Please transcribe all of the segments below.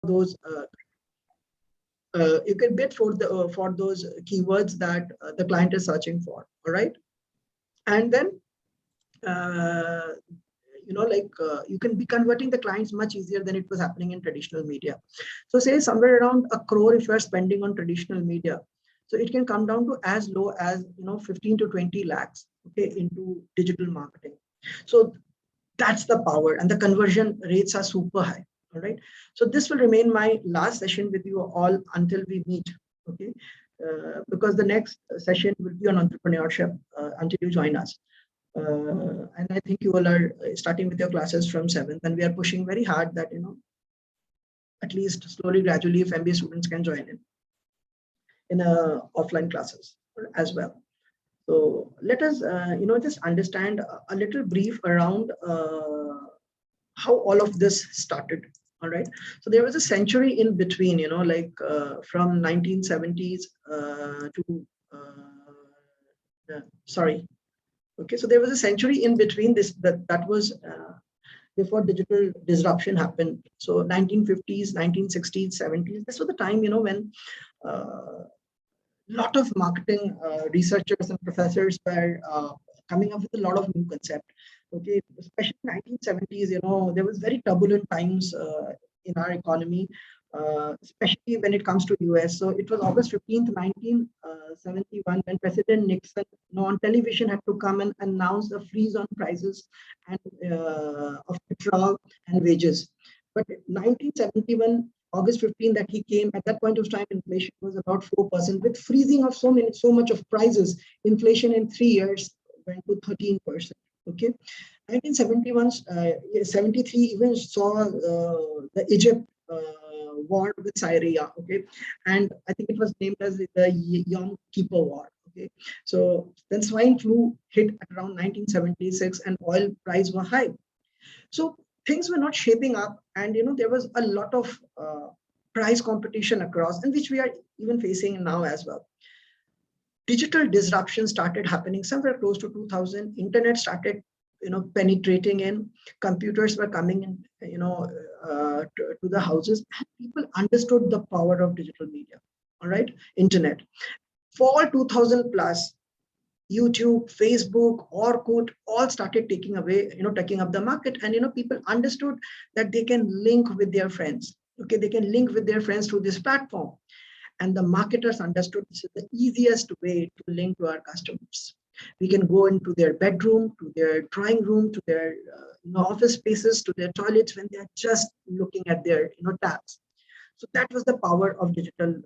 those you can bid for those keywords that the client is searching for. All right, and then you can be converting the clients much easier than it was happening in traditional media. So say somewhere around 1 crore if you are spending on traditional media, so it can come down to as low as 15 to 20 lakhs, okay, into digital marketing. So that's the power, and the conversion rates are super high. All right, so this will remain my last session with you all until we meet, okay, because the next session will be on entrepreneurship until you join us. And I think you all are starting with your classes from 7th, and we are pushing very hard that at least slowly, gradually, if MBA students can join in offline classes as well. So let us just understand a little brief around how all of this started. All right, so there was a century in between, from 1970s to sorry. Okay, so there was a century in between this that was before digital disruption happened. So 1950s, 1960s, 70s. This was the time, when lot of marketing researchers and professors were coming up with a lot of new concepts. Okay, especially 1970s, there was very turbulent times in our economy, especially when it comes to US. So it was August 15th, 1971, when President Nixon, on television had to come and announce a freeze on prices and of petrol and wages. But 1971, August 15, that he came, at that point of time, inflation was about 4%. With freezing of so much of prices, inflation in 3 years went to 13%. Okay, 1971, 73 even saw the Egypt war with Syria. Okay, and I think it was named as the Yom Kippur War. Okay, so then swine flu hit at around 1976, and oil price were high. So things were not shaping up, and there was a lot of price competition across, and which we are even facing now as well. Digital disruption started happening somewhere close to 2000. Internet started penetrating in, computers were coming in to the houses, and people understood the power of digital media. All right, internet. For 2000 plus, YouTube, Facebook, Orkut, all started taking up the market, and people understood that they can link with their friends. Okay, they can link with their friends through this platform, and the marketers understood this is the easiest way to link to our customers. We can go into their bedroom, to their drawing room, to their office spaces, to their toilets when they are just looking at their tabs. So that was the power of digital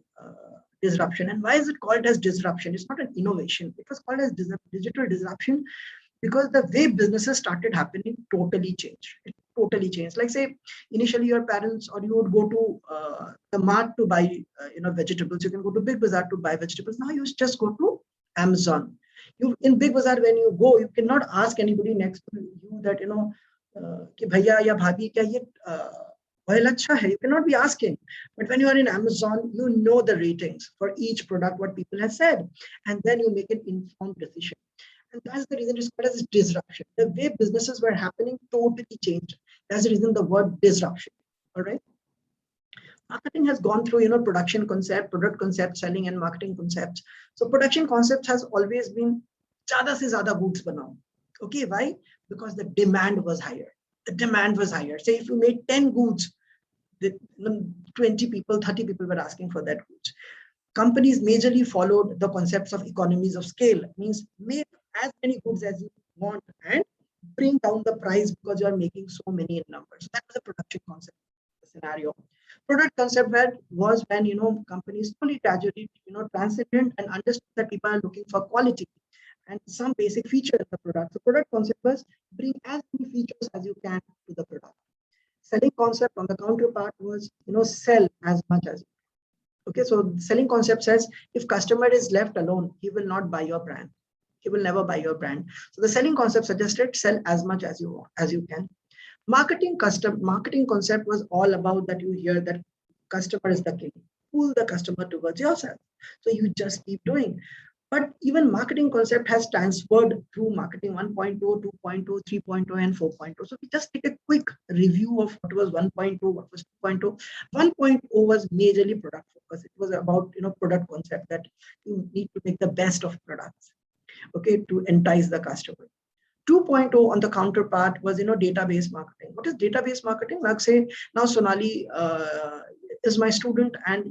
disruption. And why is it called as disruption? It's not an innovation. It was called as digital disruption because the way businesses started happening totally changed. It totally changed. Like say, initially your parents or you would go to the mart to buy vegetables. You can go to Big Bazaar to buy vegetables. Now you just go to Amazon. In Big Bazaar, when you go, you cannot ask anybody next to you that कि भैया या भाभी क्या ये oil अच्छा है? You cannot be asking. But when you are in Amazon, you know the ratings for each product, what people have said, and then you make an informed decision. And that's the reason it's called as disruption. The way businesses were happening totally changed. That's the reason the word disruption. All right. Marketing has gone through, production concept, product concept, selling and marketing concepts. So production concept has always been ज़्यादा से ज़्यादा goods banao. Okay, why? Because the demand was higher. The demand was higher. Say if you made 10 goods, 20 people, 30 people were asking for that goods. Companies majorly followed the concepts of economies of scale. It means make as many goods as you want and bring down the price because you are making so many in numbers. So that was the production concept scenario. Product concept was when companies slowly gradually transcended and understood that people are looking for quality and some basic feature in the product. So product concept was bring as many features as you can to the product. Selling concept on the counterpart was sell as much as you can. Okay, so selling concept says if customer is left alone, he will not buy your brand. He will never buy your brand. So the selling concept suggested sell as much as you can. Marketing concept was all about that you hear that customer is the king. Pull the customer towards yourself. So you just keep doing. But even marketing concept has transferred through marketing 1.0, 2.0, 3.0, and 4.0. So we just take a quick review of what was 1.0, what was 2.0. 1.0 was majorly product focus. It was about product concept, that you need to make the best of products, okay, to entice the customer. 2.0 on the counterpart was database marketing. What is database marketing? Like say now Sonali is my student, and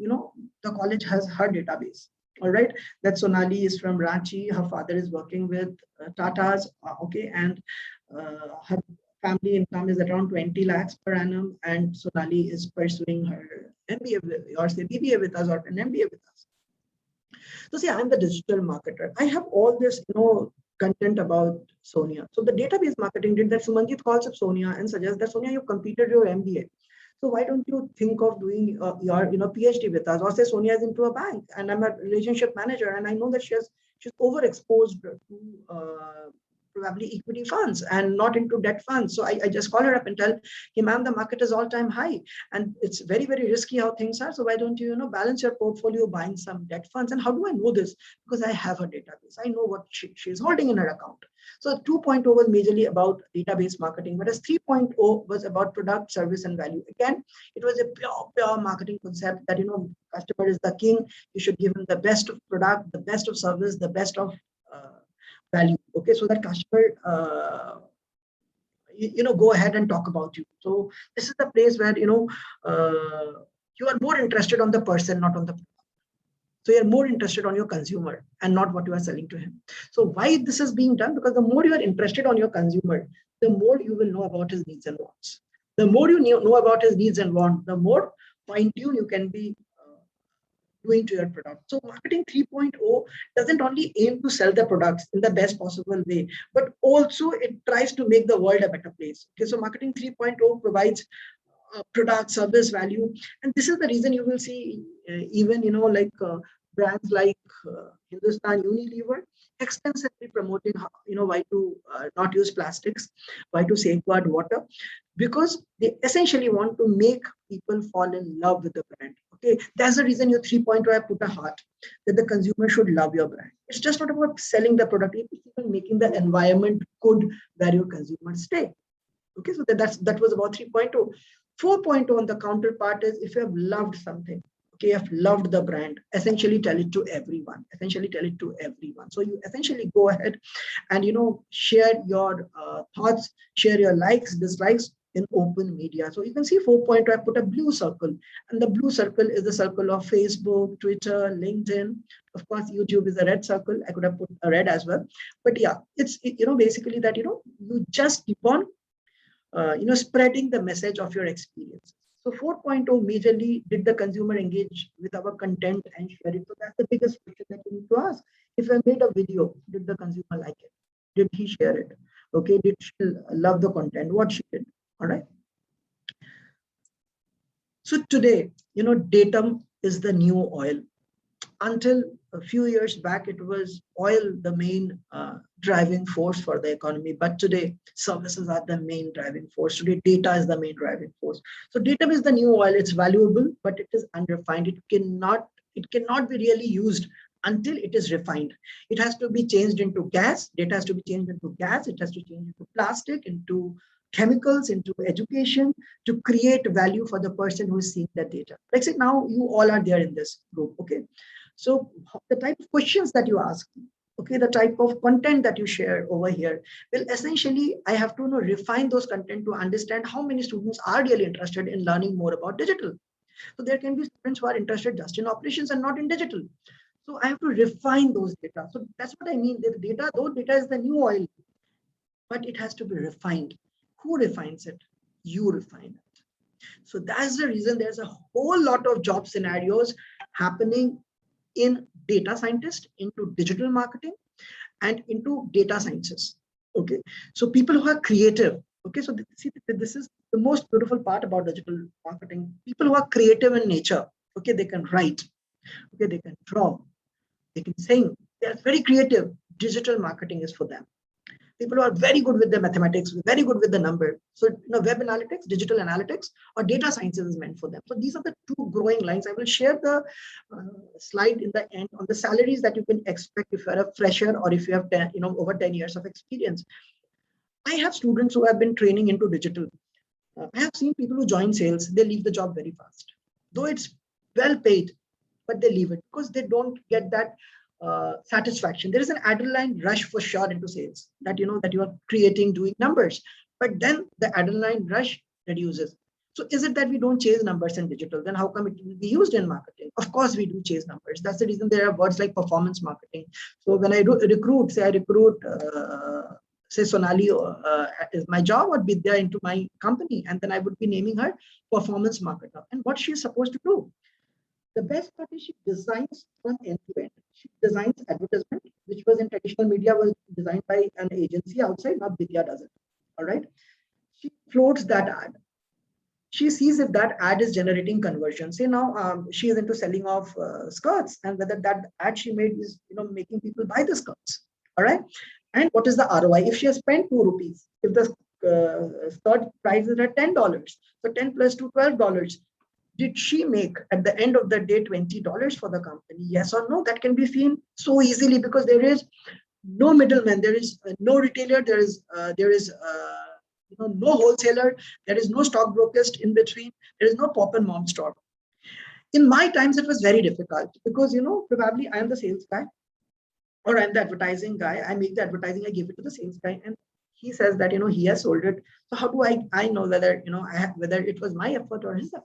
the college has her database. All right, that Sonali is from Ranchi. Her father is working with Tata's. Okay, and her family income is around 20 lakhs per annum, and Sonali is pursuing her MBA or say BBA with us or an MBA with us. So see, I'm the digital marketer. I have all this, content about Sonia. So the database marketing did that. Sumanjit calls up Sonia and suggests that Sonia, you completed your MBA. So why don't you think of doing your, PhD with us? Or say Sonia is into a bank and I'm a relationship manager, and I know that she's overexposed to probably equity funds and not into debt funds. So I just call her up and tell, hey, ma'am, the market is all time high and it's very, very risky how things are. So why don't you, balance your portfolio buying some debt funds? And how do I know this? Because I have her database. I know what she's holding in her account. So 2.0 was majorly about database marketing, whereas 3.0 was about product, service, and value. Again, it was a pure marketing concept that, customer is the king. You should give him the best of product, the best of service, the best of value. Okay, so that customer, go ahead and talk about you. So this is the place where, you are more interested on the person, not on the product. So you're more interested on your consumer and not what you are selling to him. So why this is being done? Because the more you are interested on your consumer, the more you will know about his needs and wants. The more you know about his needs and wants, the more fine-tuned you can be doing to your product. So marketing 3.0 doesn't only aim to sell the products in the best possible way, but also it tries to make the world a better place. Okay, so marketing 3.0 provides product, service, value, and this is the reason you will see even brands like Hindustan Unilever extensively promoting why to not use plastics, why to safeguard water, because they essentially want to make people fall in love with the brand. Okay, that's the reason your 3.0 I put a heart that the consumer should love your brand. It's just not about selling the product; it's even making the environment good where your consumers stay. Okay, so that was about 3.0. 4.0 on the counterpart is if you have loved something, okay, you have loved the brand, essentially tell it to everyone. Essentially tell it to everyone. So you essentially go ahead and share your thoughts, share your likes, dislikes in open media. So you can see 4.0, I put a blue circle, and the blue circle is the circle of Facebook, Twitter, LinkedIn. Of course, YouTube is a red circle. I could have put a red as well. But yeah, it's basically that you just keep on spreading the message of your experience. So 4.0 majorly did the consumer engage with our content and share it. So that's the biggest question that you need to ask. If I made a video, did the consumer like it? Did he share it? Okay, did she love the content? What she did? All right. So today, Datum is the new oil. Until a few years back, it was oil the main driving force for the economy. But today, services are the main driving force. Today, data is the main driving force. So data is the new oil. It's valuable, but it is unrefined. It cannot be really used until it is refined. It has to be changed into gas. Data has to be changed into gas. It has to change into plastic, into chemicals, into education, to create value for the person who is seeing the data. Like say now you all are there in this group. Okay. So the type of questions that you ask, okay, the type of content that you share over here will essentially, I have to refine those content to understand how many students are really interested in learning more about digital. So there can be students who are interested just in operations and not in digital. So I have to refine those data. So that's what I mean. The data, though data is the new oil, but it has to be refined. Who refines it? You refine it. So that's the reason there's a whole lot of job scenarios happening in data scientist, into digital marketing, and into data sciences. Okay, so people who are creative. Okay, so see, this is the most beautiful part about digital marketing. People who are creative in nature. Okay, they can write. Okay, they can draw. They can sing. They are very creative. Digital marketing is for them. People who are very good with the mathematics, very good with the number. So, web analytics, digital analytics, or data sciences is meant for them. So these are the two growing lines. I will share the slide in the end on the salaries that you can expect if you're a fresher or if you have 10, over 10 years of experience. I have students who have been training into digital. I have seen people who join sales, they leave the job very fast. Though it's well paid, but they leave it because they don't get that satisfaction. There is an adrenaline rush for sure into sales that that you are creating, doing numbers, but then the adrenaline rush reduces. So is it that we don't chase numbers in digital? Then how come it will be used in marketing? Of course we do chase numbers. That's the reason there are words like performance marketing. So when I recruit, say I recruit, say Sonali is my job, or Vidya into my company, and then I would be naming her performance marketer. And what she is supposed to do? The best part is she designs from end to end. She designs advertisement, which was in traditional media was designed by an agency outside. Now Vidya does it. All right. She floats that ad. She sees if that ad is generating conversion. Say now she is into selling of skirts, and whether that ad she made is making people buy the skirts. All right. And what is the ROI? If she has spent 2 rupees, if the skirt price is at $10, so 10 plus 2, $12. Did she make at the end of the day $20 for the company? Yes or no? That can be seen so easily because there is no middleman, there is no retailer, there is no wholesaler, there is no stockbrokers in between, there is no pop and mom store. In my times, it was very difficult because probably I am the sales guy or I'm the advertising guy. I make the advertising, I give it to the sales guy, and he says that he has sold it. So how do I know whether whether it was my effort or his effort?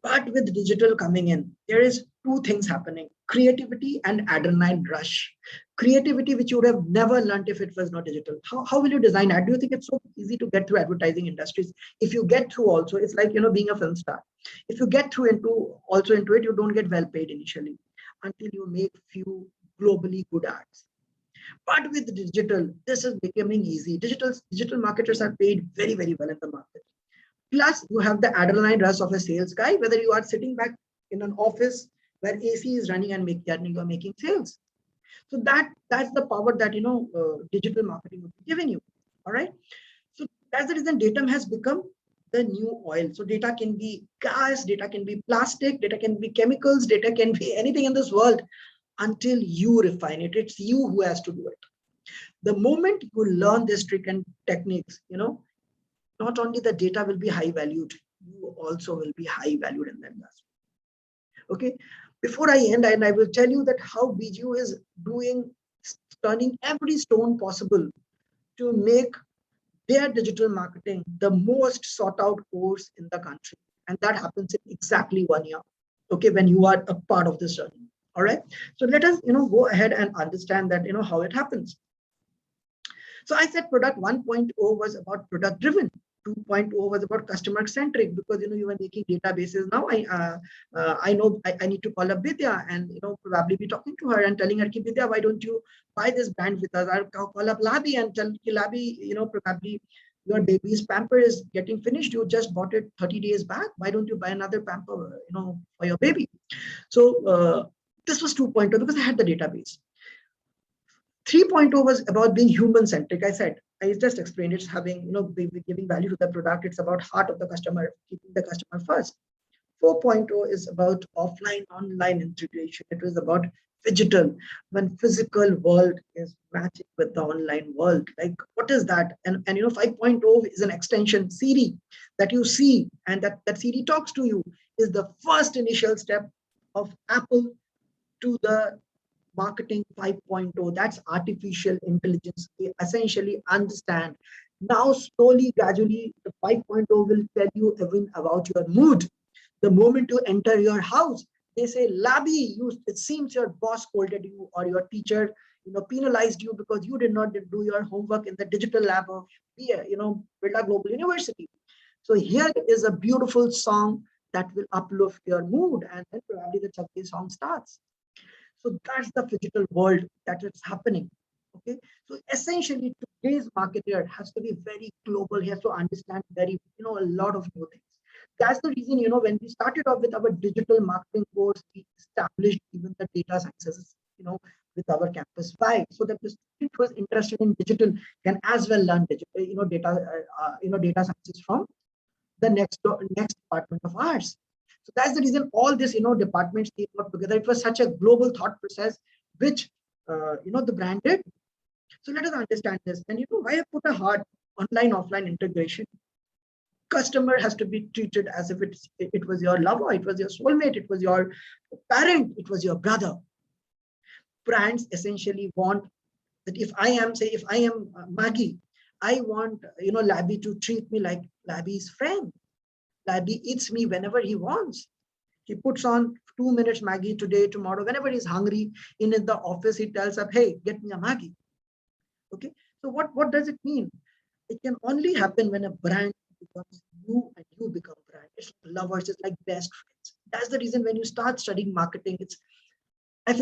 But with digital coming in, there is two things happening: creativity and adrenaline rush. Creativity, which you would have never learned if it was not digital. How will you design ad? Do you think it's so easy to get through advertising industries? If you get through also, it's like being a film star. If you get through into it, you don't get well paid initially until you make few globally good ads. But with digital, this is becoming easy. Digital marketers are paid very, very well in the market. Plus, you have the adrenaline rush of a sales guy, whether you are sitting back in an office where AC is running and you are making sales. So that's the power that digital marketing would be giving you. All right. So that's the reason Datum has become the new oil. So data can be gas, data can be plastic, data can be chemicals, data can be anything in this world until you refine it. It's you who has to do it. The moment you learn this trick and techniques, not only the data will be high valued, you also will be high valued in the industry. Okay. Before I end, and I will tell you that how BGU is turning every stone possible to make their digital marketing the most sought out course in the country. And that happens in exactly 1 year. Okay. When you are a part of this journey. All right. So let us, go ahead and understand that, how it happens. So I said product 1.0 was about product driven. 2.0 was about customer centric because you were making databases. Now I know I need to call up Vidya and probably be talking to her and telling her, Vidya, why don't you buy this brand with us? I'll call up Labi and tell Labi, probably your baby's pamper is getting finished. You just bought it 30 days back. Why don't you buy another pamper, for your baby? So this was 2.0 because I had the database. 3.0 was about being human centric. I just explained it's having, giving value to the product. It's about heart of the customer, keeping the customer first. 4.0 is about offline, online integration. It was about digital, when physical world is matching with the online world. Like, what is that? And 5.0 is an extension, Siri, that you see, and that Siri talks to you, is the first initial step of Apple to the marketing 5.0. That's artificial intelligence. They essentially understand. Now, slowly, gradually, the 5.0 will tell you even about your mood. The moment you enter your house, they say, Labi, it seems your boss scolded you or your teacher, penalized you because you did not do your homework in the digital lab of, Birla Global University. So here is a beautiful song that will uplift your mood, and then probably the Chakki song starts. So that's the digital world that is happening. Okay. So essentially, today's marketer has to be very global. He has to understand a lot of new things. That's the reason, when we started off with our digital marketing course, we established even the data sciences, with our campus. Why? So that the student who is interested in digital can as well learn digital, data sciences from the next department of ours. So that's the reason all this, departments came up together. It was such a global thought process, which, the brand did. So let us understand this. And why I put a hard online offline integration. Customer has to be treated as if it was your lover, it was your soulmate, it was your parent, it was your brother. Brands essentially want that if I am Maggie, I want, Labby to treat me like Labby's friend. Labby eats me whenever he wants. He puts on 2 minutes Maggie today, tomorrow, whenever he's hungry. In the office, he tells up, hey, get me a Maggie. Okay. So what does it mean? It can only happen when a brand becomes you and you become brand. It's lovers, it's like best friends. That's the reason when you start studying marketing, I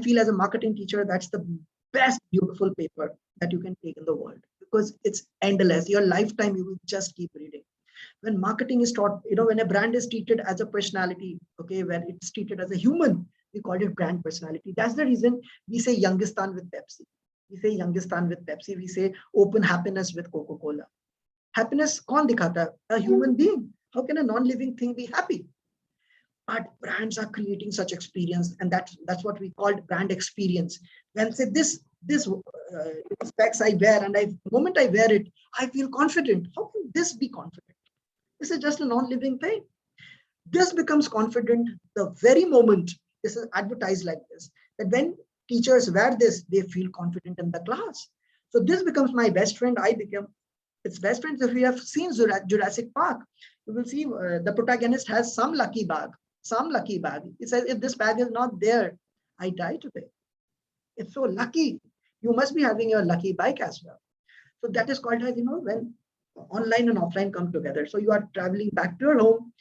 feel as a marketing teacher, that's the best beautiful paper that you can take in the world, because it's endless. Your lifetime, you will just keep reading. When marketing is taught, when a brand is treated as a personality, okay, when it's treated as a human, we call it brand personality. That's the reason we say Youngistan with Pepsi. We say Youngistan with Pepsi. We say open happiness with Coca-Cola. Happiness kaun dikhata? A human being. How can a non-living thing be happy? But brands are creating such experience, and that's what we call brand experience. When say this specs I wear, and the moment I wear it, I feel confident. How can this be confident? This is just a non-living thing. This becomes confident the very moment this is advertised like this. That when teachers wear this, they feel confident in the class. So this becomes my best friend. I become its best friend. If you have seen Jurassic Park, you will see the protagonist has some lucky bag. Some lucky bag. It says, if this bag is not there, I die today. It's so lucky. You must be having your lucky bike as well. So that is called as, when online and offline come together. So you are traveling back to your home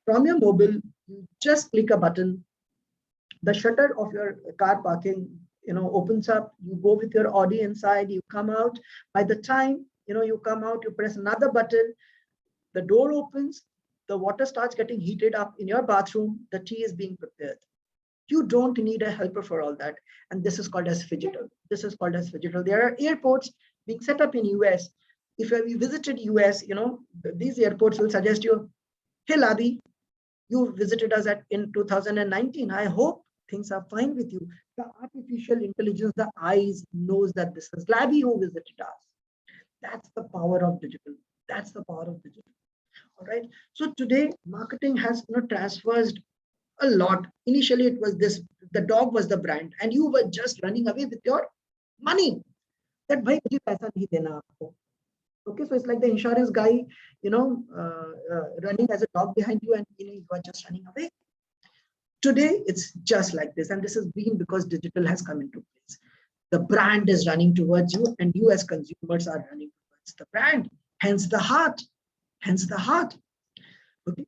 from your mobile, you just click a button, the shutter of your car parking, opens up, you go with your Audi inside, you come out. By the time, you come out, you press another button, the door opens, the water starts getting heated up in your bathroom, the tea is being prepared. You don't need a helper for all that. And this is called as phygital. This is called as phygital. There are airports being set up in US. If you visited US, these airports will suggest you, hey, Labby, you visited us in 2019. I hope things are fine with you. The artificial intelligence, the eyes knows that this is Labby who visited us. That's the power of digital. That's the power of digital. All right. So today, marketing has transversed a lot. Initially, it was this: the dog was the brand, and you were just running away with your money. That bhai mujhe paisa nahi dena aapko. Okay, so it's like the insurance guy, running as a dog behind you, and you are just running away. Today, it's just like this, and this has been because digital has come into place. The brand is running towards you, and you as consumers are running towards the brand. Hence the heart. Hence the heart. Okay.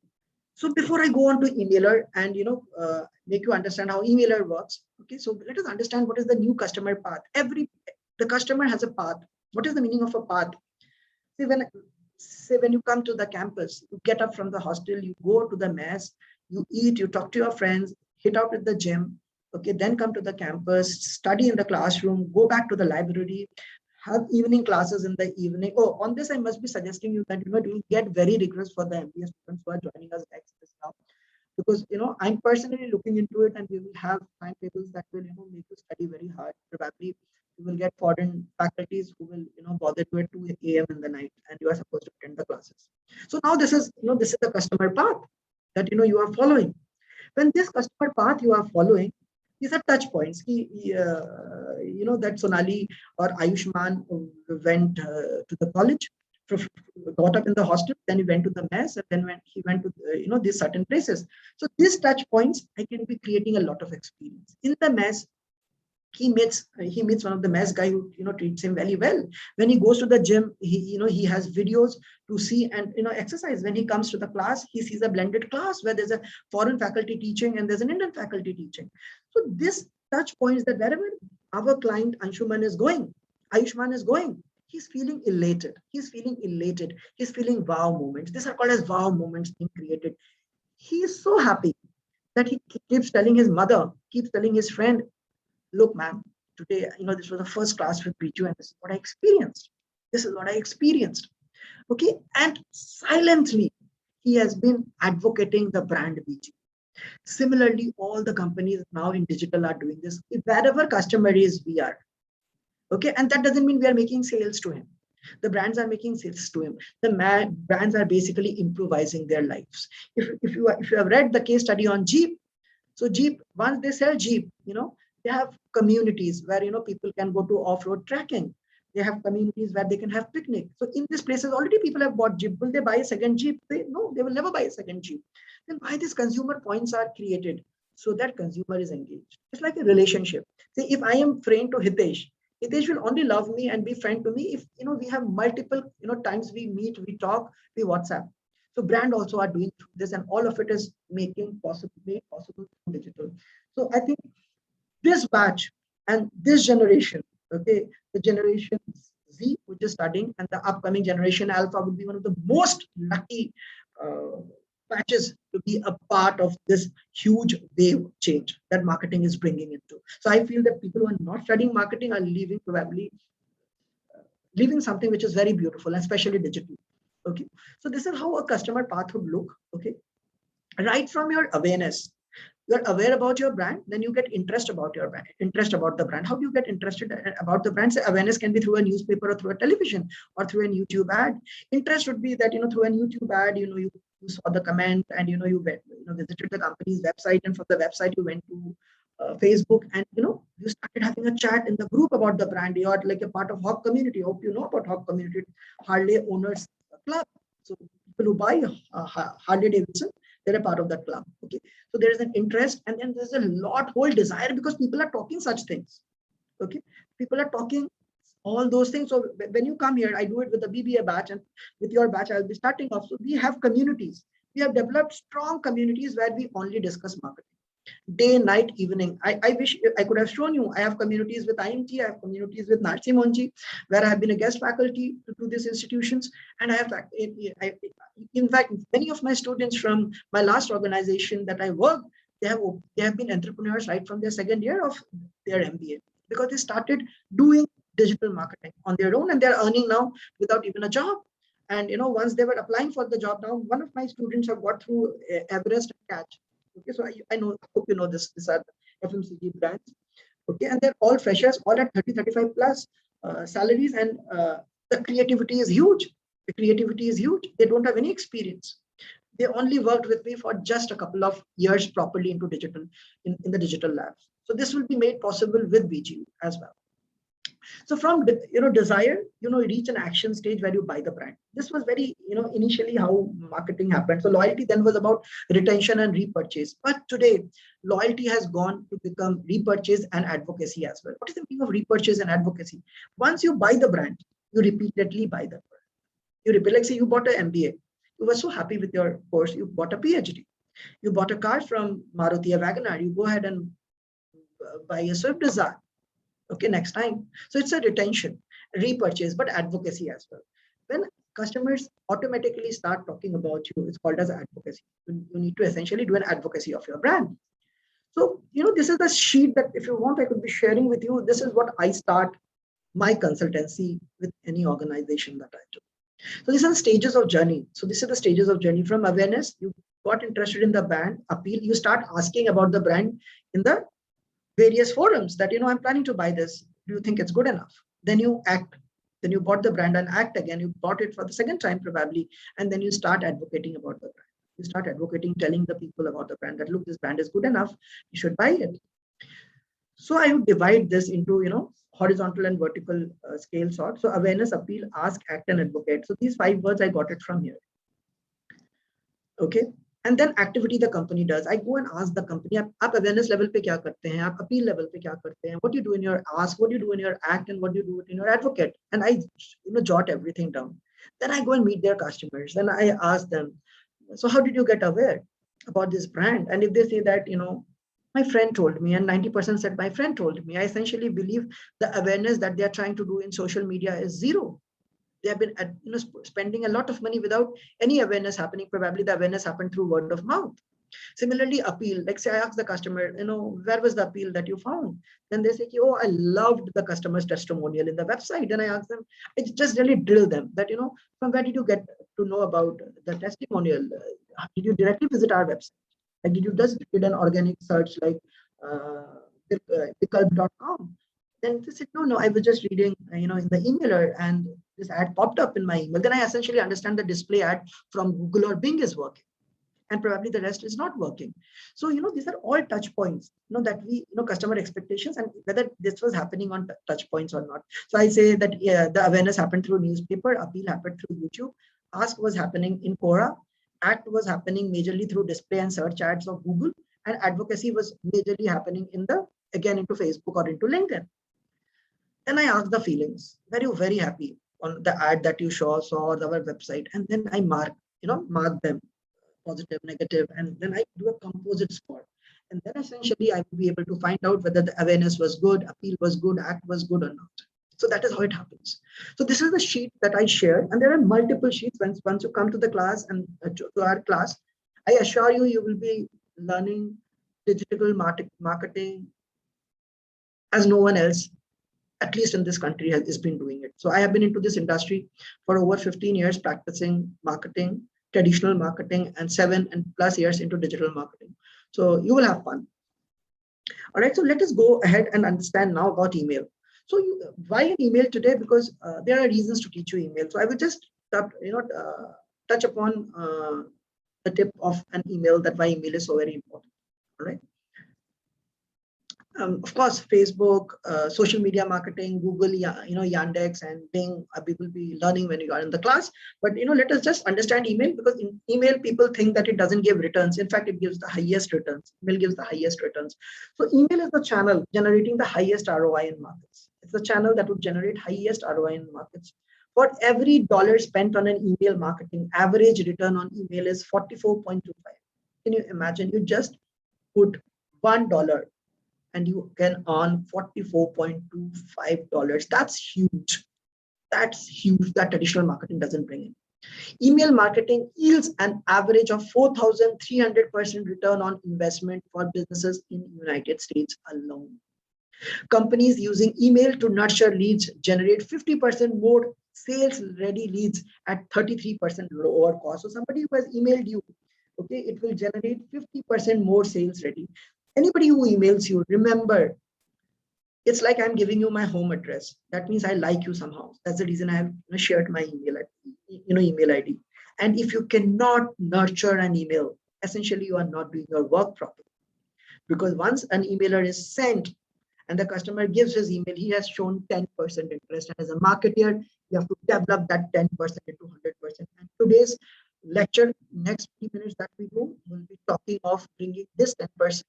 So before I go on to emailer and make you understand how emailer works. Okay, so let us understand what is the new customer path. The customer has a path. What is the meaning of a path? Say when you come to the campus, you get up from the hostel, you go to the mess, you eat, you talk to your friends, hit out at the gym. Okay, then come to the campus, study in the classroom, go back to the library, have evening classes in the evening. Oh, on this, I must be suggesting you that, it will get very rigorous for the MBA students who are joining us next now. Because, I'm personally looking into it, and we will have timetables that will, make you study very hard. Probably you will get foreign faculties who will, bother you at 2 a.m. in the night, and you are supposed to attend the classes. So now this is the customer path that, you are following. When this customer path you are following, these are touch points. That Sonali or Ayushman went to the college, got up in the hostel, then he went to the mess, and then he went to these certain places. So these touch points, I can be creating a lot of experience. In the mess, he meets one of the mess guy who treats him very well. When he goes to the gym, he has videos to see and exercise. When he comes to the class, he sees a blended class where there's a foreign faculty teaching and there's an Indian faculty teaching. So this touch points that wherever our client Ayushman is going, he's feeling elated. He's feeling wow moments. These are called as wow moments being created. He is so happy that he keeps telling his mother, keeps telling his friend, look, ma'am, today, this was the first class with Pichu, and this is what I experienced. This is what I experienced. Okay. And silently, he has been advocating the brand BG. Similarly, all the companies now in digital are doing this. Wherever customer is, we are. Okay, and that doesn't mean we are making sales to him. The brands are making sales to him. Brands are basically improvising their lives. If you have read the case study on Jeep, so Jeep, once they sell Jeep, they have communities where people can go to off-road tracking. They have communities where they can have picnic. So in these places already people have bought Jeep. Will they buy a second Jeep? No, they will never buy a second Jeep. Then why these consumer points are created? So that consumer is engaged. It's like a relationship. See, if I am friend to Hitesh, Hitesh will only love me and be friend to me if we have multiple times we meet, we talk, we WhatsApp. So brand also are doing this, and all of it is made possible through digital. So I think this batch and this generation, okay, the generation Z, which is studying, and the upcoming generation Alpha would be one of the most lucky uh, batches to be a part of this huge wave change that marketing is bringing into. So I feel that people who are not studying marketing are leaving something which is very beautiful, especially digital. Okay, so this is how a customer path would look. Okay, right from your awareness, you're aware about your brand, then you get interest about the brand. How do you get interested about the brand? So awareness can be through a newspaper or through a television or through a YouTube ad. Interest would be that through a YouTube ad, you saw the comment, and visited the company's website, and from the website you went to Facebook, and you started having a chat in the group about the brand. You are like a part of Hawk community. Hope you know about Hawk community, Harley owners club. So people who buy Harley Davidson, they're a part of that club. Okay, so there is an interest, and then there's a lot whole desire, because people are talking such things. Okay, people are talking all those things. So when you come here, I do it with the BBA batch, and with your batch I'll be starting off. So we have communities. We have developed strong communities where we only discuss marketing day, night, evening. I wish I could have shown you. I have communities with IMT, I have communities with Narsimonji, where I have been a guest faculty to these institutions. And in fact, many of my students from my last organization that I worked, they have been entrepreneurs right from their second year of their MBA, because they started doing digital marketing on their own, and they're earning now without even a job. And once they were applying for the job, now one of my students have got through Everest and Catch. Okay, so I know, I hope you know this. These are FMCG brands. Okay, and they're all freshers, all at 30, 35 plus salaries, and the creativity is huge. The creativity is huge. They don't have any experience. They only worked with me for just a couple of years properly into digital, in the digital labs. So this will be made possible with VGU as well. So from desire, reach an action stage where you buy the brand. This was very initially how marketing happened. So loyalty then was about retention and repurchase. But today, loyalty has gone to become repurchase and advocacy as well. What is the meaning of repurchase and advocacy? Once you buy the brand, you repeatedly buy the brand. You repeat, like say you bought an MBA. You were so happy with your course, you bought a PhD. You bought a car from Maruti, a Wagoner. You go ahead and buy a Swift Desire. Okay, next time. So it's a retention, repurchase, but advocacy as well. When customers automatically start talking about you, it's called as advocacy. You need to essentially do an advocacy of your brand. So this is the sheet that, if you want, I could be sharing with you. This is what I start my consultancy with any organization that I do. So these are the stages of journey. So this is the stages of journey. From awareness, you got interested in the brand appeal, you start asking about the brand in the various forums that, I'm planning to buy this. Do you think it's good enough? Then you act. Then you bought the brand and act again. You bought it for the second time probably. And then you start advocating about the brand. You start advocating, telling the people about the brand that, look, this brand is good enough. You should buy it. So I would divide this into, horizontal and vertical scale sort. So awareness, appeal, ask, act, and advocate. So these 5 words I got it from here. Okay. And then activity the company does. I go and ask the company, आप awareness level पे क्या करते हैं, आप appeal level पे क्या करते हैं, what do you do in your ask, what do you do in your act, and what do you do in your advocate? And I jot everything down. Then I go and meet their customers. Then I ask them, so how did you get aware about this brand? And if they say that, my friend told me, and 90% said my friend told me, I essentially believe the awareness that they are trying to do in social media is zero. They have been spending a lot of money without any awareness happening. Probably the awareness happened through word of mouth. Similarly, appeal. Like say I ask the customer, where was the appeal that you found? Then they say, oh, I loved the customer's testimonial in the website. Then I ask them, I just really drill them that, from where did you get to know about the testimonial? Did you directly visit our website? Like, did you just did an organic search like vikalp.com? Then they said, no, I was just reading, in the emailer, and this ad popped up in my email. Then I essentially understand the display ad from Google or Bing is working, and probably the rest is not working. So, these are all touch points, that we, customer expectations, and whether this was happening on touch points or not. So I say that, yeah, the awareness happened through newspaper, appeal happened through YouTube, ask was happening in Quora, act was happening majorly through display and search ads of Google, and advocacy was majorly happening again, into Facebook or into LinkedIn. Then I ask the feelings. Were you very happy on the ad that you saw or our website? And then I mark them, positive, negative, and then I do a composite score. And then essentially I will be able to find out whether the awareness was good, appeal was good, act was good or not. So that is how it happens. So this is the sheet that I share, and there are multiple sheets. Once you come to the class and to our class, I assure you, you will be learning digital marketing as no one else, at least in this country, has been doing it. So I have been into this industry for over 15 years, practicing marketing, traditional marketing, and 7+ years into digital marketing. So you will have fun. All right, so let us go ahead and understand now about email. So why an email today? Because there are reasons to teach you email. So I will just touch upon the tip of an email, that why email is so very important. All right. Of course, Facebook, social media marketing, Google, Yandex and Bing, we will be learning when you are in the class. But let us just understand email, because in email people think that it doesn't give returns. In fact, it gives the highest returns. Email gives the highest returns. So email is the channel generating the highest ROI in markets. It's the channel that would generate highest ROI in markets. For every dollar spent on an email marketing, average return on email is 44.25. Can you imagine? You just put $1 and you can earn $44.25. That's huge. That's huge. That traditional marketing doesn't bring in. Email marketing yields an average of 4,300% return on investment for businesses in the United States alone. Companies using email to nurture leads generate 50% more sales-ready leads at 33% lower cost. So somebody who has emailed you, okay, it will generate 50% more sales-ready. Anybody who emails you, remember, it's like I'm giving you my home address. That means I like you somehow. That's the reason I have shared my email ID. And if you cannot nurture an email, essentially you are not doing your work properly. Because once an emailer is sent and the customer gives his email, he has shown 10% interest. And as a marketer, you have to develop that 10% into 100%. And today's lecture, next 3 minutes that we do, we'll be talking of bringing this 10%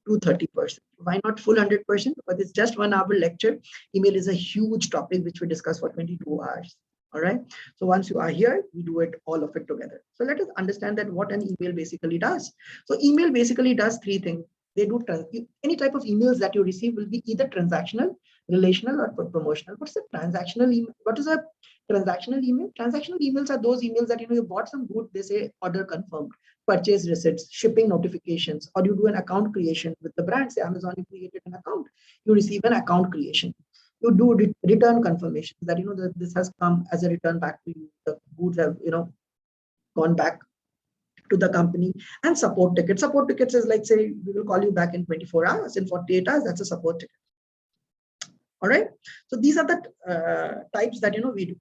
to 30%. Why not full 100%? Because it's just 1 hour lecture. Email is a huge topic which we discuss for 22 hours. All right. So once you are here, we do it all of it together. So let us understand that what an email basically does. So email basically does 3 things. They do any type of emails that you receive will be either transactional, relational, or promotional. What's a transactional email? What is a transactional email? Transactional emails are those emails that you bought some good, they say order confirmed, purchase receipts, shipping notifications, or you do an account creation with the brand. Say Amazon, you created an account, you receive an account creation. You do return confirmations that that this has come as a return back to you. The goods have gone back to the company. And support tickets. Support tickets is like, say, we will call you back in 24 hours, in 48 hours. That's a support ticket. All right. So these are the types that we do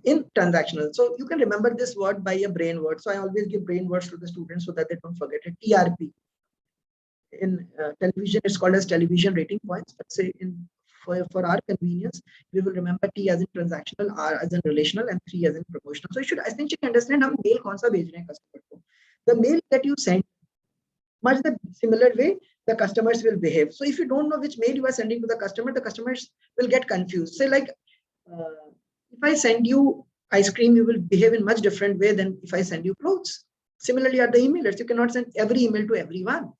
in transactional. So you can remember this word by a brain word. So I always give brain words to the students so that they don't forget it. TRP. In television, it's called as television rating points. But say for our convenience, we will remember T as in transactional, R as in relational, and 3 as in promotional. So you should essentially understand how mail kaun sa bhej rahe hain customer ko. The mail that you send, much the similar way the customers will behave. So if you don't know which mail you are sending to the customers will get confused. Say like, if I send you ice cream, you will behave in much different way than if I send you clothes. Similarly, are the emailers. You cannot send every email to everyone.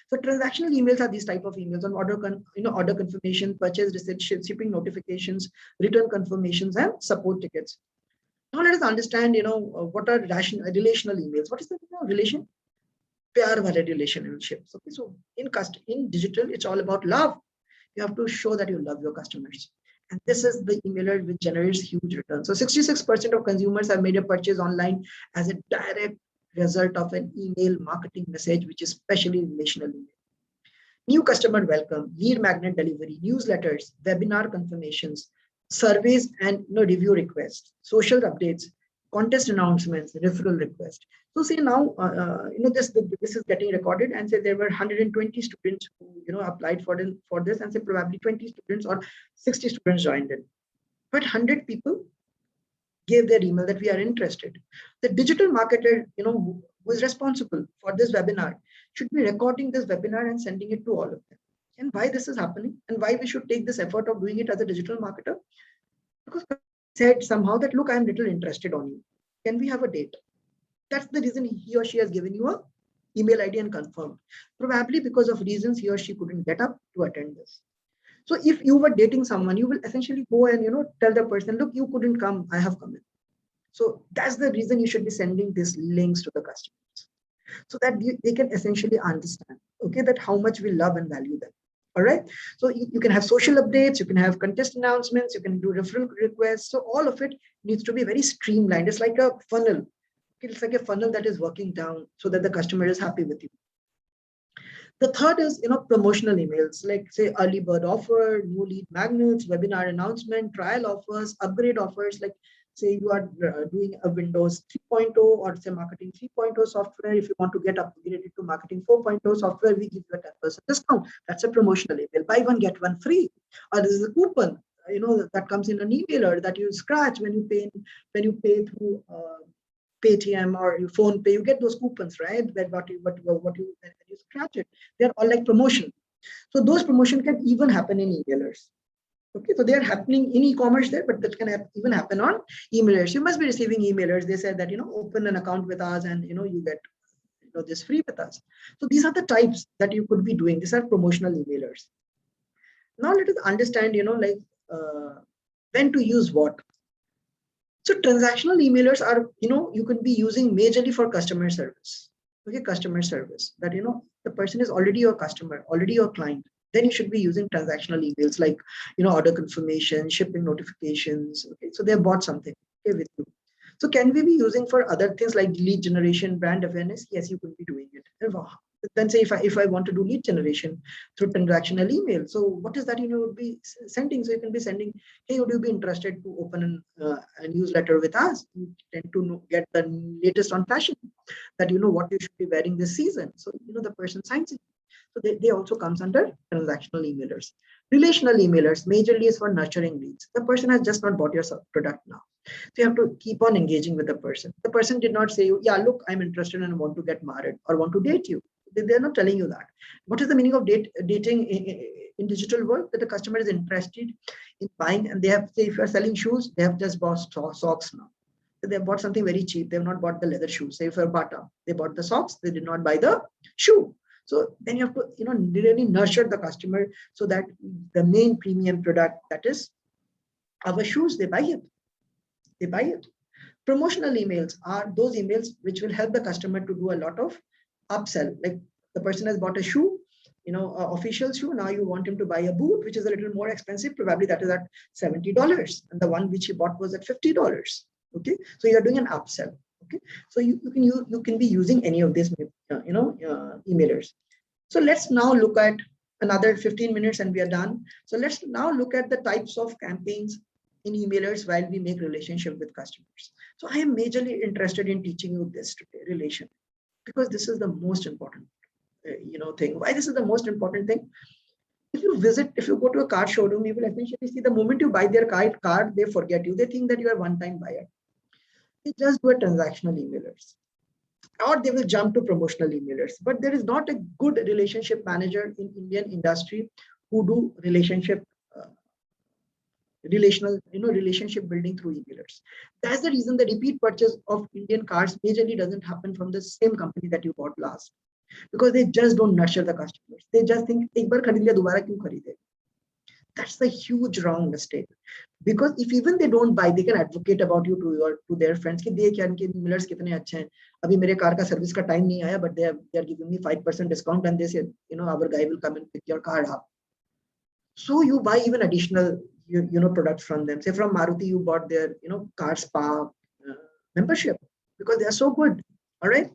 So transactional emails are these type of emails on order confirmation, purchase receipt, shipping notifications, return confirmations, and support tickets. Now let us understand, what are relational emails. What is the relation? Pyar wale relationships. Okay, so in digital, it's all about love. You have to show that you love your customers. And this is the emailer which generates huge returns. So 66% of consumers have made a purchase online as a direct result of an email marketing message, which is specially relational email. New customer welcome, lead magnet delivery, newsletters, webinar confirmations, surveys and review requests, social updates, contest announcements, referral request. So say now, this is getting recorded, and say there were 120 students who applied for this, and say probably 20 students or 60 students joined in, but 100 people gave their email that we are interested. The digital marketer, who is responsible for this webinar, should be recording this webinar and sending it to all of them. And why this is happening, and why we should take this effort of doing it as a digital marketer? Because said somehow that, look, I'm little interested on you. Can we have a date? That's the reason he or she has given you a email ID and confirmed. Probably because of reasons he or she couldn't get up to attend this. So if you were dating someone, you will essentially go and tell the person, look, you couldn't come, I have come in. So that's the reason you should be sending these links to the customers, so that they can essentially understand, okay, that how much we love and value them. All right. So you can have social updates, you can have contest announcements, you can do referral requests. So all of it needs to be very streamlined. It's like a funnel. It's like a funnel that is working down so that the customer is happy with you. The third is, promotional emails, like say early bird offer, new lead magnets, webinar announcement, trial offers, upgrade offers, like say you are doing a Windows 3.0 or say marketing 3.0 software. If you want to get upgraded to marketing 4.0 software, we give you a 10% discount. That's a promotional email. Buy one, get one free. Or this is a coupon, that comes in an emailer that you scratch when you pay through Paytm or your phone pay. You get those coupons, right? That when you scratch it, they're all like promotion. So those promotion can even happen in emailers. Okay, so they are happening in e-commerce there, but that can even happen on emailers. You must be receiving emailers. They said that, open an account with us and, you get, this free with us. So these are the types that you could be doing. These are promotional emailers. Now let us understand, when to use what. So transactional emailers are, you can be using majorly for customer service. Okay, customer service that, the person is already your customer, already your client. Then you should be using transactional emails like, order confirmation, shipping notifications. Okay, so they have bought something, okay, with you. So can we be using for other things like lead generation, brand awareness? Yes, you could be doing it. Then say if I want to do lead generation through transactional email, so what is that would be sending? So you can be sending, hey, would you be interested to open a newsletter with us? You tend to get the latest on fashion, that what you should be wearing this season. So the person signs it. So they also comes under transactional emailers. Relational emailers majorly is for nurturing leads. The person has just not bought your product now. So you have to keep on engaging with the person. The person did not say, yeah, look, I'm interested and want to get married or want to date you. They're not telling you that. What is the meaning of dating in digital world? That the customer is interested in buying, and they have, say, if you're selling shoes, they have just bought socks now. So they have bought something very cheap. They have not bought the leather shoes. Say for Bata, they bought the socks. They did not buy the shoe. So then you have to, really nurture the customer so that the main premium product, that is our shoes, they buy it. They buy it. Promotional emails are those emails which will help the customer to do a lot of upsell. Like the person has bought a shoe, official shoe. Now you want him to buy a boot, which is a little more expensive. Probably that is at $70, and the one which he bought was at $50. Okay, so you are doing an upsell. Okay, so you can be using any of these emailers. So let's now look at another 15 minutes and we are done. So let's now look at the types of campaigns in emailers while we make relationship with customers. So I am majorly interested in teaching you this today, relation, because this is the most important thing. Why this is the most important thing? If you go to a car showroom, you will essentially see the moment you buy their car, they forget you. They think that you are one-time buyer. They just do a transactional emailers, or they will jump to promotional emailers. But there is not a good relationship manager in Indian industry who do relationship building through emailers. That's the reason the repeat purchase of Indian cars majorly doesn't happen from the same company that you bought last, because they just don't nurture the customers. They just think, ek bar kharid liya, dobara kyun kharide? That's the huge wrong mistake. Because if even they don't buy, they can advocate about you to their friends कि देख यार इनके emailers कितने अच्छे हैं. अभी मेरे car का सर्विस का टाइम नहीं आया, but they are giving me 5% discount, and they said, our guy will come and pick your car up. So you buy even additional products from them. Say from Maruti, you bought their car spa membership because they are so good. All right.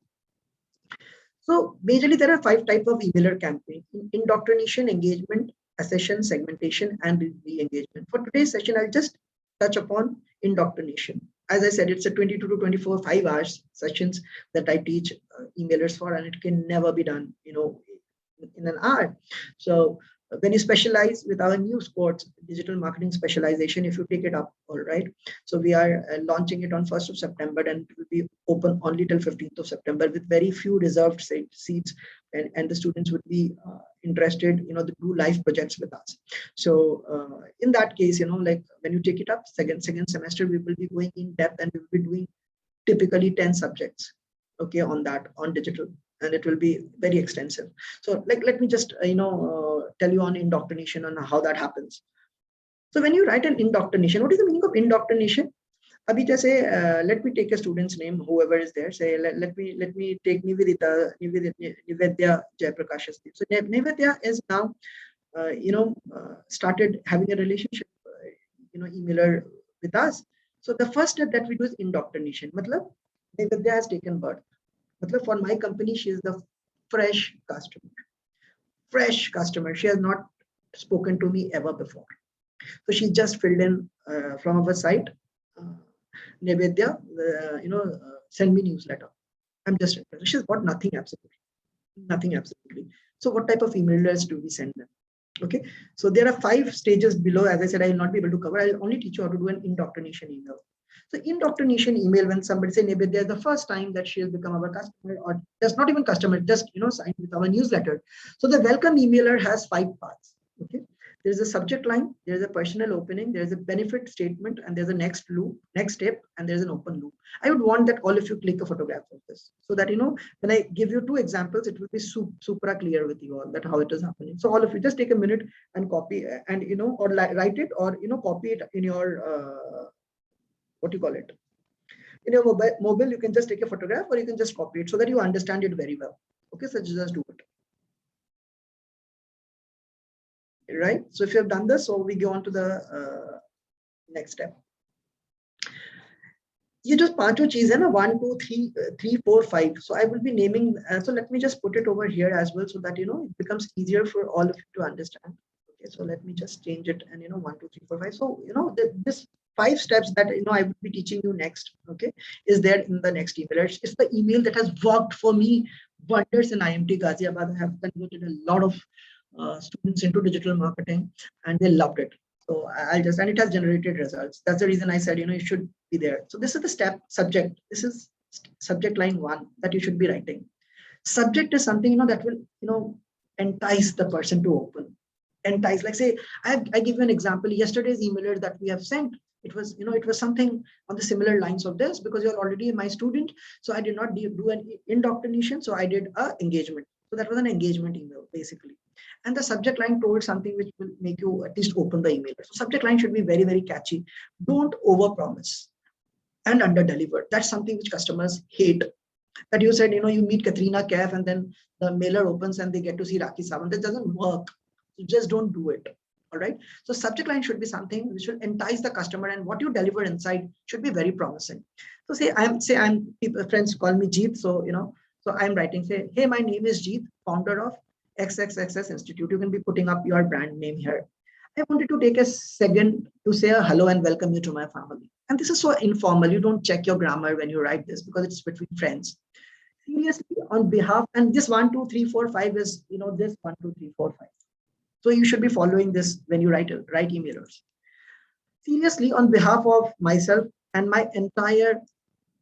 So majorly there are 5 types of emailer campaign: indoctrination, engagement, accession, segmentation, and re-engagement. For today's session, I'll just touch upon indoctrination. As I said, it's a 22 to 24, 5 hours sessions that I teach emailers for, and it can never be done, in an hour. So when you specialize with our new course, digital marketing specialization, if you take it up, all right. So we are launching it on 1st of September, and it will be open only till 15th of September with very few reserved seats, and the students would be interested, to do live projects with us. So in that case, like when you take it up, second semester, we will be going in depth, and we will be doing typically 10 subjects, okay, on digital, and it will be very extensive. So let me just tell you on indoctrination and how that happens. So when you write an indoctrination, what is the meaning of indoctrination? Abhi jaise, let me take a student's name, whoever is there. Say let me take Nivedita, Nivedya Jayaprakash. So Nivedya is now started having a relationship, emailer with us. So the first step that we do is indoctrination. Matlab, Nivedya has taken birth. Matlab, for my company, she is the fresh customer. Fresh customer. She has not spoken to me ever before. So she just filled in from our site, Nivedya, send me newsletter. I'm just interested. She's got nothing absolutely. Nothing absolutely. So what type of emailers do we send them? Okay. So there are 5 stages below. As I said, I will not be able to cover. I'll only teach you how to do an indoctrination email. So indoctrination email, when somebody say Nivedya, the first time that she'll become our customer, or just not even customer, just sign with our newsletter. So the welcome emailer has 5 parts. Okay. There's a subject line, there's a personal opening, there's a benefit statement, and there's a next step, and there's an open loop. I would want that all of you click a photograph of this, so that when I give you 2 examples, it will be super clear with you all that how it is happening. So all of you just take a minute and copy, and or write it, or copy it in your what do you call it? In your mobile, you can just take a photograph, or you can just copy it so that you understand it very well. Okay, so just do it. Right. So if you have done this, so we go on to the next step. You just पांचों चीज है ना 1 2 3 4 5. So I will be naming. So let me just put it over here as well, so that it becomes easier for all of you to understand. Okay. So let me just change it, and 1 2 3 4 5. So this 5 steps that I will be teaching you next. Okay, is there in the next email? It's the email that has worked for me wonders in IMT Ghaziabad. I have converted a lot of students into digital marketing, and they loved it. So and it has generated results. That's the reason I said, it should be there. So this is the step subject. This is subject line 1 that you should be writing. Subject is something, that will, entice the person to open. Entice, like say, I give you an example. Yesterday's emailer that we have sent, it was, it was something on the similar lines of this, because you're already my student. So I did not do an indoctrination. So I did a engagement. So that was an engagement email, basically. And the subject line told something which will make you at least open the email. So subject line should be very, very catchy. Don't overpromise and underdeliver. That's something which customers hate. That you said, you meet Katrina Kaif, and then the mailer opens and they get to see Rakhi Sawant. That doesn't work. You just don't do it. All right. So subject line should be something which will entice the customer, and what you deliver inside should be very promising. So people, friends call me Jeet. So, so I'm writing, say, hey, my name is Jeet, founder of XXXS Institute. You can be putting up your brand name here. I wanted to take a second to say a hello and welcome you to my family. And this is so informal. You don't check your grammar when you write this, because it's between friends. Seriously, on behalf, and this 1 2 3 4 5 is, this 1 2 3 4 5. So you should be following this when you write emailers. Seriously, on behalf of myself and my entire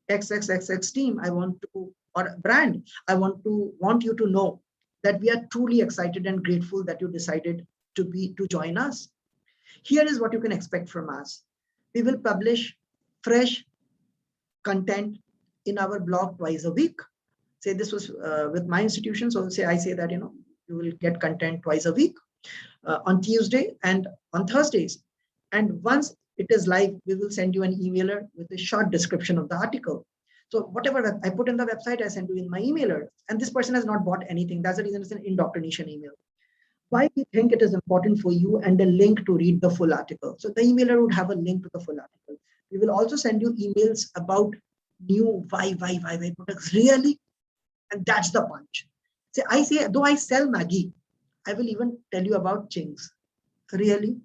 XXXX team, I want to, or brand, I want you to know that we are truly excited and grateful that you decided to join us. Here is what you can expect from us. We will publish fresh content in our blog twice a week. Say this was with my institution. So I say that, you will get content twice a week, on Tuesday and on Thursdays. And once it is live, we will send you an emailer with a short description of the article. So whatever I put in the website, I send you in my emailer. And this person has not bought anything. That's the reason it's an indoctrination email. Why we think it is important for you, and a link to read the full article. So the emailer would have a link to the full article. We will also send you emails about new why products. Really? And that's the punch. I say, though I sell Maggie, I will even tell you about Chings. Really?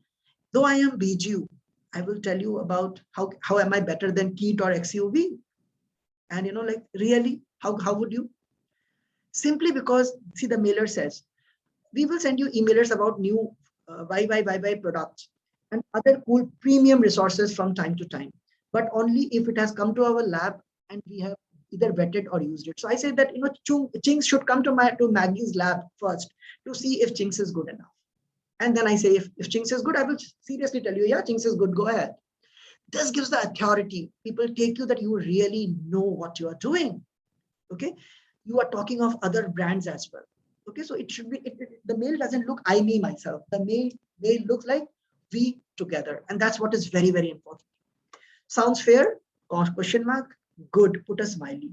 Though I am BGU, I will tell you about how am I better than Keat or XUV? And like really, how would you? Simply because, see, the mailer says, we will send you emailers about new YY products and other cool premium resources from time to time, but only if it has come to our lab and we have either vetted or used it. So I say that Chinks should come to Maggie's lab first to see if Chinks is good enough. And then I say, if Chinks is good, I will seriously tell you, yeah, Chinks is good, go ahead. This gives the authority. People take you that you really know what you are doing. Okay. You are talking of other brands as well. Okay. So it should be, the mail doesn't look I, me, myself. The mail looks like we together. And that's what is very, very important. Sounds fair? Question mark. Good. Put a smiley.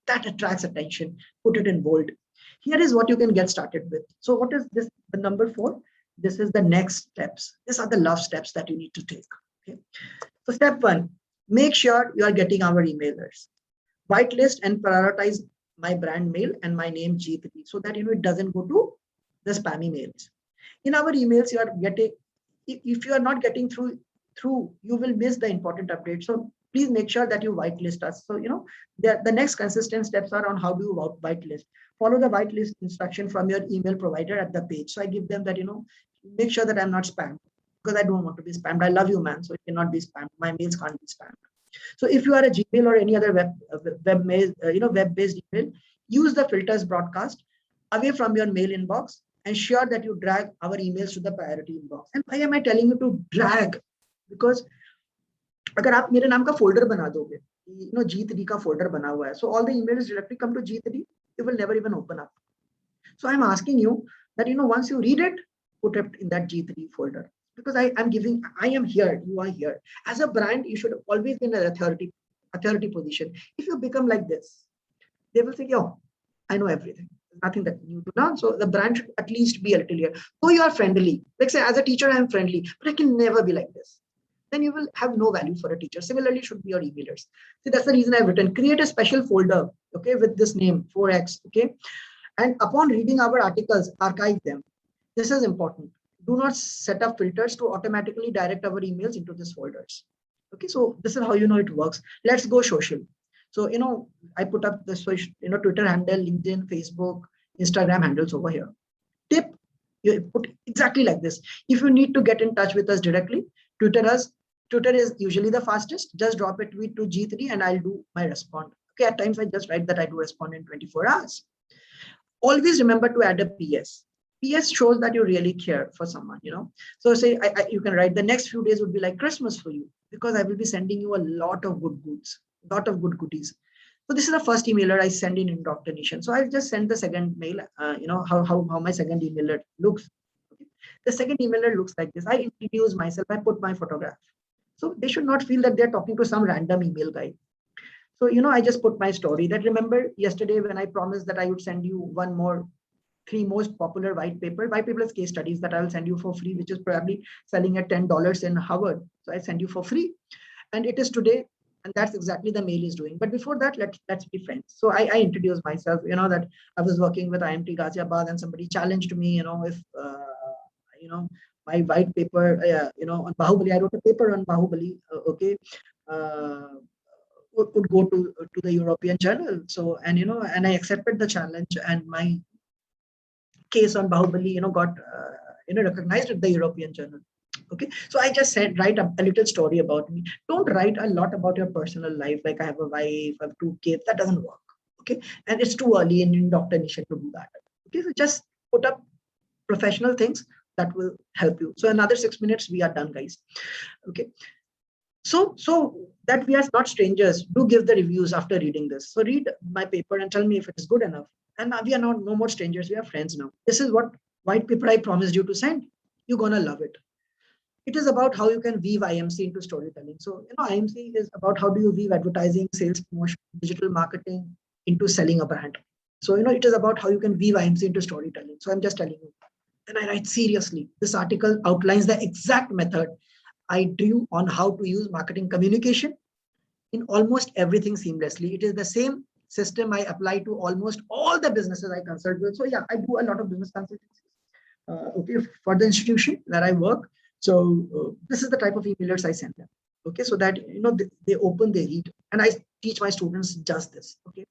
That attracts attention. Put it in bold. Here is what you can get started with. So what is this? The number 4. This is the next steps. These are the love steps that you need to take. Okay. So step 1, make sure you are getting our emailers. Whitelist and prioritize my brand mail and my name G3 so that it doesn't go to the spammy mails. In our emails, you are getting, if you are not getting through, you will miss the important updates. So please make sure that you whitelist us. So the next consistent steps are on how do you whitelist. Follow the whitelist instruction from your email provider at the page. So I give them that, make sure that I'm not spammed, because I don't want to be spammed. I love you, man. So it cannot be spammed. My mails can't be spammed. So if you are a Gmail or any other web-based email, use the filters broadcast away from your mail inbox. Ensure that you drag our emails to the priority inbox. And why am I telling you to drag? Because अगर आप मेरे नाम का folder बना दोगे, G3 का folder बना हुआ है, so all the emails directly come to G3. It will never even open up. So I'm asking you that once you read it, put it in that G3 folder. Because I am here, you are here. As a brand, you should always be in an authority position. If you become like this, they will say, yo, I know everything. There's nothing that new to learn. So the brand should at least be a little here. So you are friendly. Like say, as a teacher, I am friendly, but I can never be like this. Then you will have no value for a teacher. Similarly, should be your emailers. See, that's the reason I've written, create a special folder, okay, with this name, 4X, okay? And upon reading our articles, archive them. This is important. Do not set up filters to automatically direct our emails into these folders. Okay, so this is how it works. Let's go social. So I put up the Twitter handle, LinkedIn, Facebook, Instagram handles over here. Tip, you put exactly like this. If you need to get in touch with us directly, Twitter is usually the fastest. Just drop a tweet to G3 and I'll do my respond. Okay, at times I just write that I do respond in 24 hours. Always remember to add a PS. PS shows that you really care for someone, So say you can write the next few days would be like Christmas for you, because I will be sending you a lot of good goodies. So this is the first emailer I send in indoctrination. So I'll just send the second mail, how my second emailer looks. Okay. The second emailer looks like this. I introduce myself, I put my photograph. So they should not feel that they're talking to some random email guy. So, I just put my story that remember yesterday when I promised that I would send you 3 most popular white papers case studies that I will send you for free, which is probably selling at $10 in Harvard. So I send you for free. And it is today. And that's exactly the mail is doing. But before that, let's be friends. So I introduced myself, that I was working with IMT Ghaziabad and somebody challenged me, if, my white paper, on Bahubali, I wrote a paper on Bahubali, okay, would go to the European journal. So, and I accepted the challenge and my case on Bahubali, got, recognized at the European journal. Okay. So I just said, write a little story about me. Don't write a lot about your personal life. Like I have a wife, I have 2 kids. That doesn't work. Okay. And it's too early in indoctrination to do that. Okay. So just put up professional things that will help you. So another 6 minutes, we are done, guys. Okay. So that we are not strangers, do give the reviews after reading this. So read my paper and tell me if it is good enough. And we are not no more strangers. We are friends now. This is what white paper I promised you to send. You're going to love it. It is about how you can weave IMC into storytelling. So, IMC is about how do you weave advertising, sales, promotion, digital marketing into selling a brand. So, it is about how you can weave IMC into storytelling. So I'm just telling you. And I write seriously. This article outlines the exact method I drew on how to use marketing communication in almost everything seamlessly. It is the same system I apply to almost all the businesses I consult with. So yeah, I do a lot of business consultancy. Okay, for the institution where I work. So this is the type of emailers I send them. Okay, so that they open, they read, and I teach my students just this. Okay,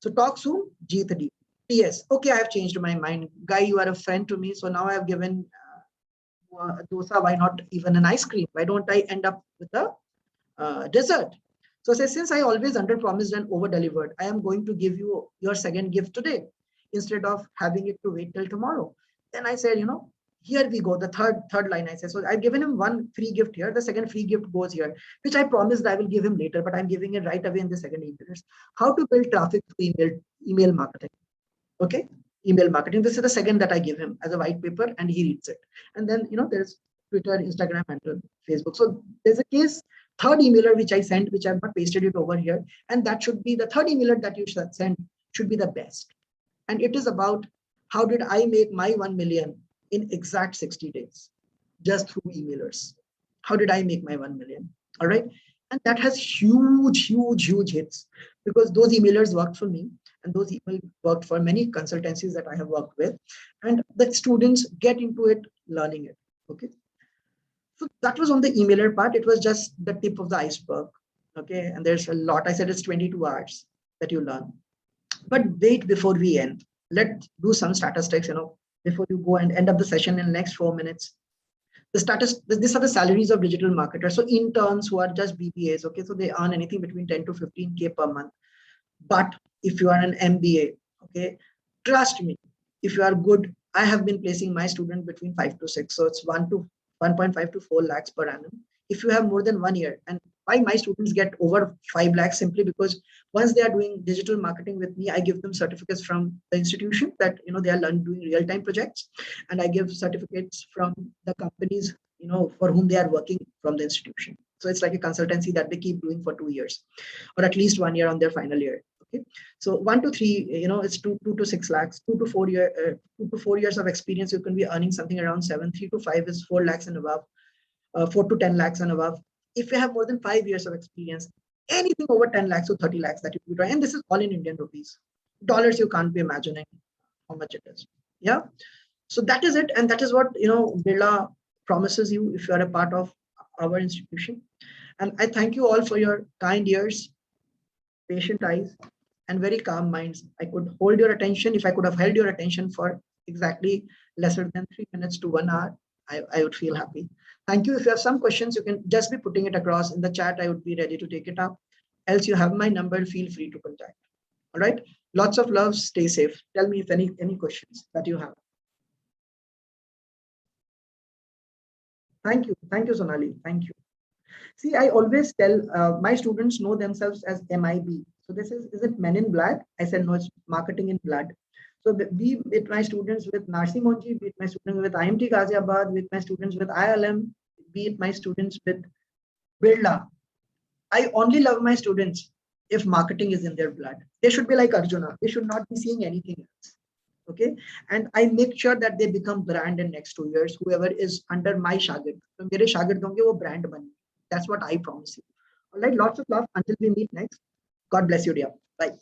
so talk soon, jeet deep. Yes, okay, I have changed my mind. Guy, you are a friend to me, so now I have given dosa. Why not even an ice cream? Why don't I end up with a dessert? So say, since I always under promised and over delivered, I am going to give you your second gift today instead of having it to wait till tomorrow. Then I said, here we go. The third line I said. So I've given him one free gift here. The second free gift goes here, which I promised I will give him later, but I'm giving it right away in the second email. How to build traffic through email marketing. Okay, email marketing. This is the second that I give him as a white paper, and he reads it. And then there's Twitter, Instagram, and Facebook. So there's a case third emailer which I sent, which I've not pasted it over here, and that should be the third emailer that you should send should be the best. And it is about how did I make my 1 million in exact 60 days, just through emailers. How did I make my 1 million? All right. And that has huge hits because those emailers worked for me and those emails worked for many consultancies that I have worked with. And the students get into it, learning it. Okay. So that was on the emailer part. It was just the tip of the iceberg. Okay. And there's a lot. I said it's 22 hours that you learn. But wait before we end. Let's do some statistics, before you go and end up the session in the next 4 minutes. These are the salaries of digital marketers. So interns who are just BBAs, okay, so they earn anything between 10 to 15K per month. But if you are an MBA, okay, trust me, if you are good, I have been placing my student between 5 to 6. So it's 1.5 to 4 lakhs per annum. If you have more than 1 year, and why my students get over 5 lakhs simply because once they are doing digital marketing with me, I give them certificates from the institution that they are doing real-time projects, and I give certificates from the companies for whom they are working from the institution. So it's like a consultancy that they keep doing for 2 years, or at least 1 year on their final year. Okay, so 1 to 3, it's 2 to 6 lakhs. 2 to 4 years of experience, you can be earning something around 7. 3 to 5 is 4 lakhs and above. 4 to 10 lakhs and above. If you have more than 5 years of experience, anything over 10 lakhs to 30 lakhs that you could try, and this is all in Indian rupees. Dollars, you can't be imagining how much it is. Yeah. So that is it. And that is what, Birla promises you if you are a part of our institution. And I thank you all for your kind ears, patient eyes, and very calm minds. I could hold your attention. If I could have held your attention for exactly lesser than 3 minutes to 1 hour, I would feel happy. Thank you. If you have some questions, you can just be putting it across in the chat. I would be ready to take it up. Else you have my number, feel free to contact. All right. Lots of love. Stay safe. Tell me if any questions that you have. Thank you. Thank you, Sonali. Thank you. See, I always tell my students know themselves as MIB. So this is it Men in Black? I said, no, it's marketing in blood. So be with my students with Narsi Monji, be it my students with IMT Ghaziabad, with my students with ILM, be it my students with Birla. I only love my students if marketing is in their blood. They should be like Arjuna. They should not be seeing anything else. Okay. And I make sure that they become brand in next 2 years, whoever is under my shagird. So mere shagird honge, wo brand bane. That's what I promise you. All right. Lots of love until we meet next. God bless you, dear. Bye.